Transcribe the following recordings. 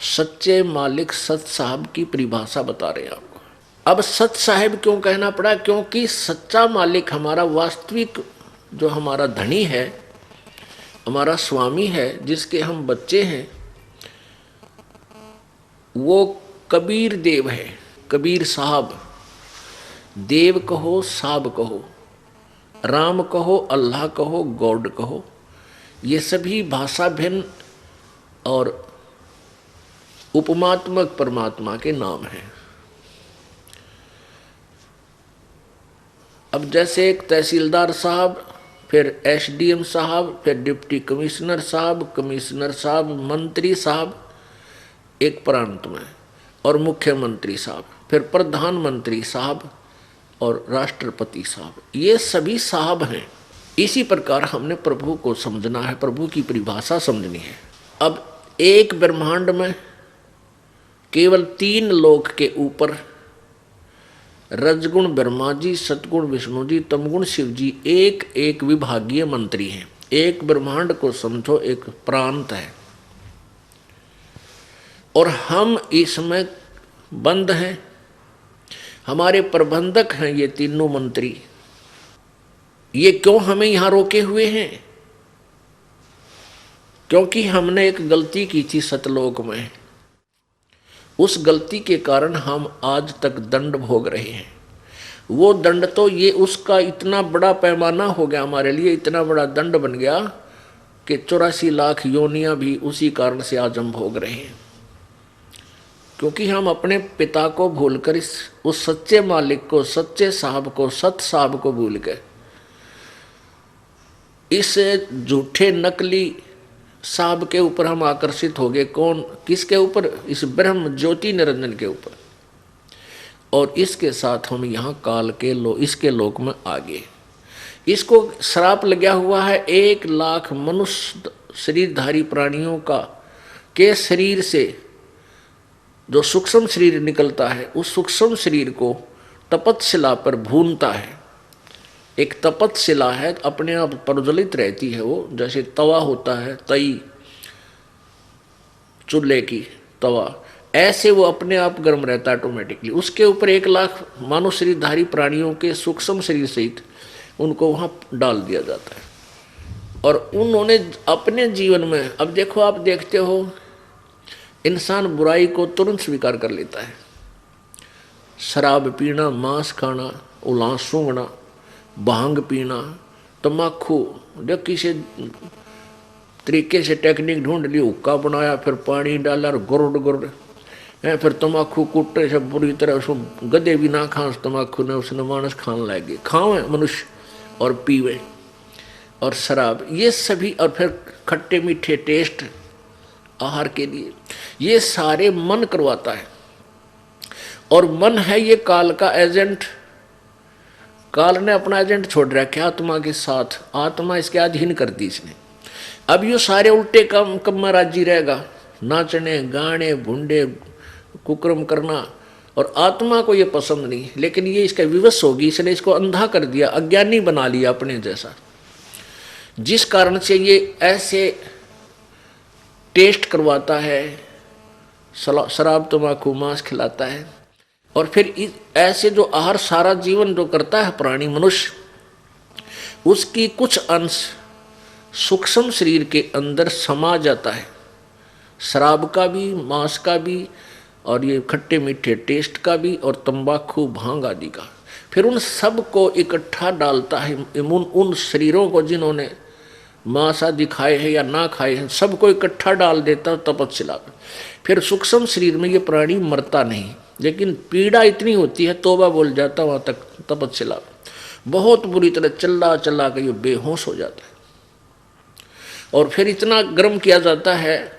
सच्चे मालिक सत साहब की परिभाषा बता रहे हैं आपको। अब सत साहब क्यों कहना पड़ा? क्योंकि सच्चा मालिक हमारा वास्तविक जो हमारा धनी है, हमारा स्वामी है, जिसके हम बच्चे हैं, वो कबीर देव है। कबीर साहब, देव कहो साहब कहो, राम कहो अल्लाह कहो गॉड कहो, ये सभी भाषा भिन्न और उपमात्मक परमात्मा के नाम हैं। अब जैसे एक तहसीलदार साहब, फिर एसडीएम साहब, फिर डिप्टी कमिश्नर साहब, मंत्री साहब एक प्रांत में, और मुख्यमंत्री साहब, फिर प्रधानमंत्री साहब और राष्ट्रपति साहब, ये सभी साहब हैं। इसी प्रकार हमने प्रभु को समझना है, प्रभु की परिभाषा समझनी है। अब एक ब्रह्मांड में केवल 3 लोक के ऊपर रजगुण ब्रह्मा जी, सतगुण विष्णु जी, तमगुण शिव जी एक एक विभागीय मंत्री हैं। एक ब्रह्मांड को समझो एक प्रांत है, और हम इसमें बंद हैं। हमारे प्रबंधक हैं ये तीनों मंत्री। ये क्यों हमें यहां रोके हुए हैं? क्योंकि हमने एक गलती की थी सतलोक में। उस गलती के कारण हम आज तक दंड भोग रहे हैं। वो दंड तो ये उसका इतना बड़ा पैमाना हो गया, हमारे लिए इतना बड़ा दंड बन गया कि 84 लाख योनियां भी उसी कारण से आज हम भोग रहे हैं। क्योंकि हम अपने पिता को भूलकर उस सच्चे मालिक को, सच्चे साहब को, सत साहब को भूल गए। इस झूठे नकली साहब के ऊपर हम आकर्षित हो गए। कौन? किसके ऊपर? इस ब्रह्म ज्योति निरंजन के ऊपर। और इसके साथ हम यहाँ काल के इसके लोक में आ गए। इसको श्राप लगा हुआ है 1 लाख मनुष्य शरीरधारी प्राणियों का के शरीर से जो सूक्ष्म शरीर निकलता है, उस सूक्ष्म शरीर को तपतशिला पर भूनता है। एक तपतशिला है, अपने आप प्रज्वलित रहती है वो, जैसे तवा होता है, तई चूल्हे की तवा, ऐसे वो अपने आप गर्म रहता है ऑटोमेटिकली। उसके ऊपर 1 लाख मानव शरीरधारी प्राणियों के सूक्ष्म शरीर सहित उनको वहाँ डाल दिया जाता है। और उन्होंने अपने जीवन में, अब देखो, आप देखते हो इंसान बुराई को तुरंत स्वीकार कर लेता है। शराब पीना, मांस खाना, उलास सूंघना, भांग पीना, तम्बाकू, जो किसी तरीके से टेक्निक ढूंढ ली, हुक्का बनाया, फिर पानी डाला और गुरुड़ गुरुड़, फिर तम्बाकू कुटे से बुरी तरह उसको गधे भी ना खां तम्बाकू ने, उसने मानस खाने लगे, खावे मनुष्य और पीवे, और शराब, ये सभी, और फिर खट्टे मीठे टेस्ट आहार के लिए, ये सारे मन करवाता है। और मन है ये काल का एजेंट। काल ने अपना एजेंट छोड़ रखा आत्मा के साथ, आत्मा इसके अधीन कर दी इसने। अब ये सारे उल्टे काम में राजी रहेगा, नाचने गाने भुंडे कुक्रम करना, और आत्मा को ये पसंद नहीं, लेकिन ये इसका विवश होगी, इसने इसको अंधा कर दिया, अज्ञानी बना लिया अपने जैसा, जिस कारण से ये ऐसे टेस्ट करवाता है, शराब तम्बाकू मांस खिलाता है। और फिर ऐसे जो आहार सारा जीवन जो करता है प्राणी मनुष्य, उसकी कुछ अंश सूक्ष्म शरीर के अंदर समा जाता है, शराब का भी, मांस का भी, और ये खट्टे मीठे टेस्ट का भी, और तंबाकू भांग आदि का। फिर उन सब को इकट्ठा डालता है, उन शरीरों को जिन्होंने मांस आदि खाए हैं या ना खाए हैं, सबको इकट्ठा डाल देता है तपतशिला पर। फिर सूक्ष्म शरीर में ये प्राणी मरता नहीं, लेकिन पीड़ा इतनी होती है, तौबा बोल जाता वहाँ तक तपतशिला पर, बहुत बुरी तरह चला चला के ये बेहोश हो जाता है। और फिर इतना गर्म किया जाता है,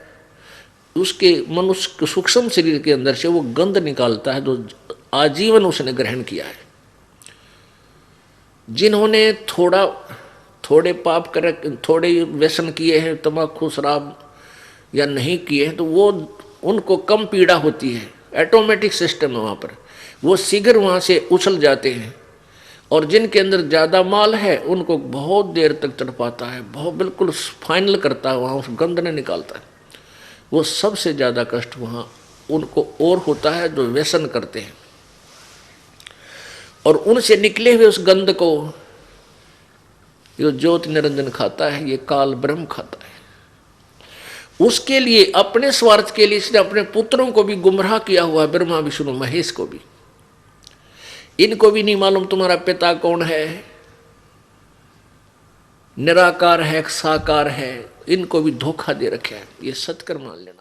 उसके मनुष्य सूक्ष्म शरीर के अंदर से वो गंध निकालता है जो आजीवन उसने ग्रहण किया है। जिन्होंने थोड़े पाप करे, थोड़े व्यसन किए हैं, तम्बाकू शराब या नहीं किए हैं, तो वो उनको कम पीड़ा होती है, ऑटोमेटिक सिस्टम है वहाँ पर, वो शीघ्र वहाँ से उछल जाते हैं। और जिनके अंदर ज़्यादा माल है उनको बहुत देर तक तड़पाता है, बहुत बिल्कुल फाइनल करता है, वहाँ उस गंध ने निकालता है। वो सबसे ज्यादा कष्ट वहां उनको और होता है जो व्यसन करते हैं और उनसे निकले हुए उस गंध को जो ज्योति निरंजन खाता है, ये काल ब्रह्म खाता है। उसके लिए अपने स्वार्थ के लिए इसने अपने पुत्रों को भी गुमराह किया हुआ है, ब्रह्मा विष्णु महेश को भी। इनको भी नहीं मालूम तुम्हारा पिता कौन है, निराकार है साकार है, इनको भी धोखा दे रखा है। ये सत्कर्म मान लेना।